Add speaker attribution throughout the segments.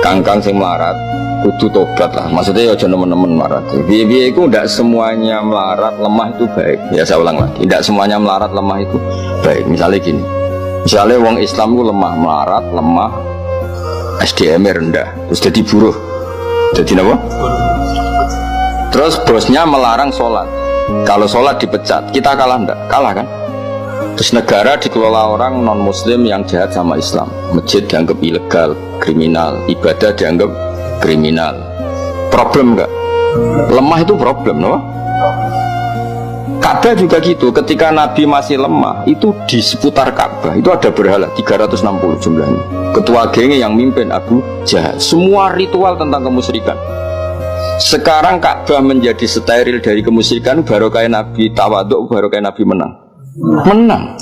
Speaker 1: Kangkang sing melarat kudu tobat lah. Maksudnya ya aja nemen-nemen melarat. Biaya itu tidak semuanya melarat lemah itu baik. Ya saya ulang lagi, tidak semuanya melarat lemah itu baik. Misalnya gini, misalnya wong Islam itu lemah, melarat, lemah, SDM rendah, terus jadi buruh, jadi apa? Terus bosnya melarang sholat. Kalau sholat dipecat, kita kalah enggak? Kalah kan? Terus negara dikelola orang non muslim yang jahat sama Islam. Masjid dianggap ilegal, kriminal, ibadah dianggap kriminal. Problem enggak? Lemah itu problem, no? Ka'bah juga gitu. Ketika Nabi masih lemah, itu di seputar Ka'bah itu ada berhala 360 jumlahnya. Ketua gengnya yang mimpin Abu Jahal. Semua ritual tentang kemusyrikan. Sekarang Ka'bah menjadi steril dari kemusyrikan. Barokah Nabi tawaduk, barokah Nabi menang. Menang.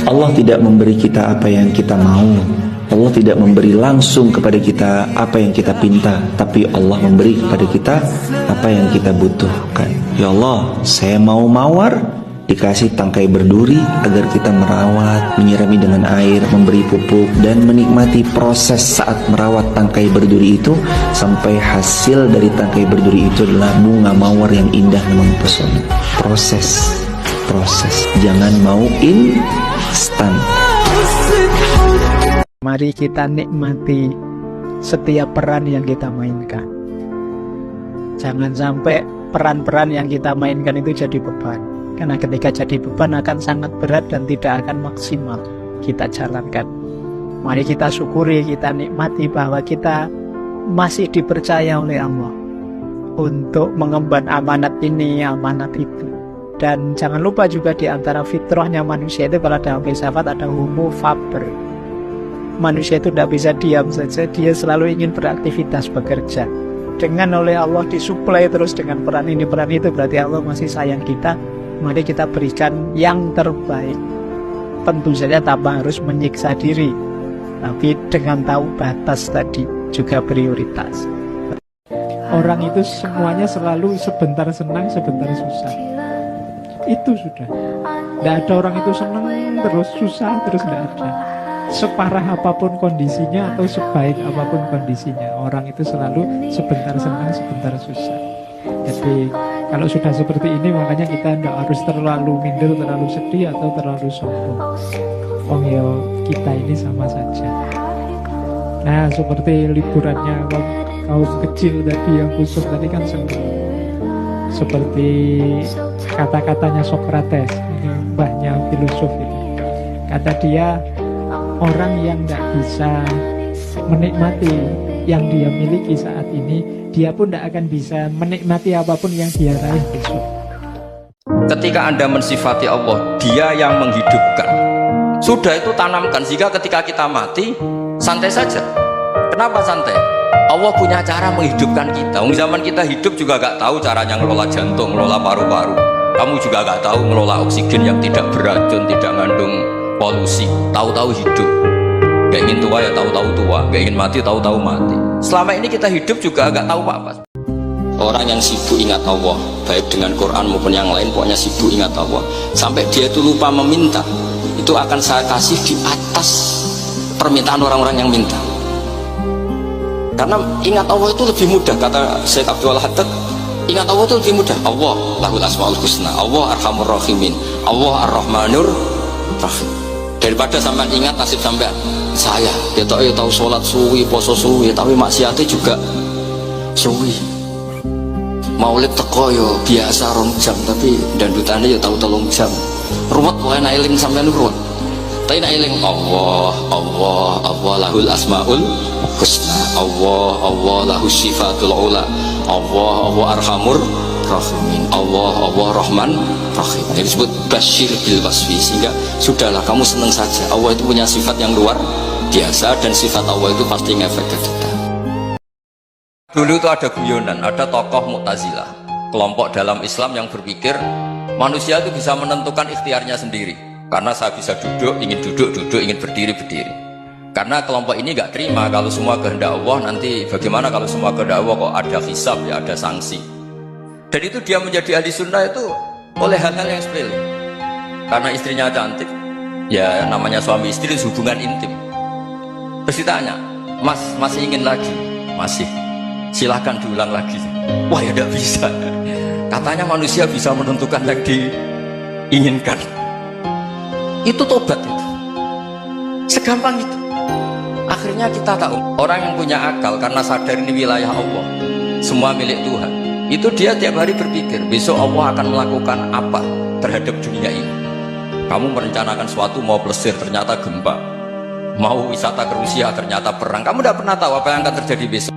Speaker 2: Allah tidak memberi kita apa yang kita mau. Allah tidak memberi langsung kepada kita apa yang kita pinta, tapi Allah memberi kepada kita apa yang kita butuhkan. Ya Allah, saya mau mawar, dikasih tangkai berduri agar kita merawat, menyirami dengan air, memberi pupuk, dan menikmati proses saat merawat tangkai berduri itu sampai hasil dari tangkai berduri itu adalah bunga mawar yang indah dan mempesona. Proses, jangan mau instan.
Speaker 3: Mari kita nikmati setiap peran yang kita mainkan. Jangan sampai peran-peran yang kita mainkan itu jadi beban. Karena ketika jadi beban akan sangat berat dan tidak akan maksimal kita jalankan. Mari kita syukuri, kita nikmati bahwa kita masih dipercaya oleh Allah untuk mengemban amanat ini, amanat itu. Dan jangan lupa juga di antara fitrahnya manusia itu, kalau dalam filsafat ada homo faber. Manusia itu tidak bisa diam saja, dia selalu ingin beraktivitas, bekerja. Dengan oleh Allah disuplai terus dengan peran ini, peran itu, berarti Allah masih sayang kita. Mari kita berikan yang terbaik. Tentu saja tanpa harus menyiksa diri, tapi dengan tahu batas tadi, juga prioritas. Orang itu semuanya selalu sebentar senang, sebentar susah. Itu sudah. Tidak ada orang itu senang terus, susah terus, tidak ada. Separah apapun kondisinya atau sebaik apapun kondisinya, orang itu selalu sebentar senang, sebentar susah. Jadi kalau sudah seperti ini, makanya kita tidak harus terlalu minder, terlalu sedih, atau terlalu sombong. Oh ya, kita ini sama saja. Nah, seperti liburannya kaum kecil tadi yang kusuk tadi kan senang. Seperti kata-katanya Socrates, ini mbahnya filosof ini. Kata dia, orang yang tidak bisa menikmati yang dia miliki saat ini, dia pun tidak akan bisa menikmati apapun yang dia raih besok.
Speaker 1: Ketika Anda mensifati Allah, Dia yang menghidupkan. Sudah itu tanamkan, sehingga ketika kita mati, santai saja. Kenapa santai? Allah punya cara menghidupkan kita. Zaman kita hidup juga gak tahu caranya ngelola jantung, ngelola paru-paru. Kamu juga gak tahu ngelola oksigen yang tidak beracun, tidak mengandung polusi. Tahu-tahu hidup. Gak ingin tua ya tahu-tahu tua, gak ingin mati tahu-tahu mati. Selama ini kita hidup juga gak tahu apa-apa. Orang yang sibuk ingat Allah, baik dengan Quran maupun yang lain, pokoknya sibuk ingat Allah, sampai dia itu lupa meminta, itu akan saya kasih di atas permintaan orang-orang yang minta. Karena ingat Allah itu lebih mudah, kata Syekh Abdul Haddad, ingat Allah itu lebih mudah. Allah lahul asmaul husna, Allah arhamur rahimin, Allah ar-rahmanur rahim. Daripada sampean ingat nasib sampean, saya ya tahu sholat suwi, poso suwi, tapi maksiatnya juga suwi. Maulid teko yo biasa 2 jam, tapi dandutannya yo tahu 3 jam. Ruwet wae nek eling sampean ruwet. Tapi nek eling Allah, Allah, Allah lahul asmaul husna, Allah, Allah lahus sifatul ula, Allah, Allah arhamur rahimin, Allah, Allah rahman rahim. Ini disebut basyir bil wasfi, sehingga sudahlah kamu senang saja. Allah itu punya sifat yang luar biasa, dan sifat Allah itu pasti ngefek ke kita. Dulu itu ada guyonan, ada tokoh Mu'tazilah, kelompok dalam Islam yang berpikir manusia itu bisa menentukan ikhtiarnya sendiri. Karena saya bisa duduk, ingin duduk, ingin berdiri, berdiri. Karena kelompok ini nggak terima kalau semua kehendak Allah, nanti bagaimana kalau semua kehendak Allah kok ada hisab, ya ada sanksi. Dan itu dia menjadi ahli sunnah itu oleh hal-hal yang sepele. Karena istrinya cantik, ya namanya suami istri hubungan intim. Terus ditanya, Mas, masih ingin lagi? Masih. Silahkan diulang lagi. Wah ya tidak bisa. Katanya manusia bisa menentukan yang diinginkan. Itu tobat itu. Segampang itu. Akhirnya kita tahu, orang yang punya akal karena sadar ini wilayah Allah, semua milik Tuhan, itu dia tiap hari berpikir, besok Allah akan melakukan apa terhadap dunia ini. Kamu merencanakan suatu mau plesir, ternyata gempa. Mau wisata ke Rusia, ternyata perang. Kamu tidak pernah tahu apa yang akan terjadi besok.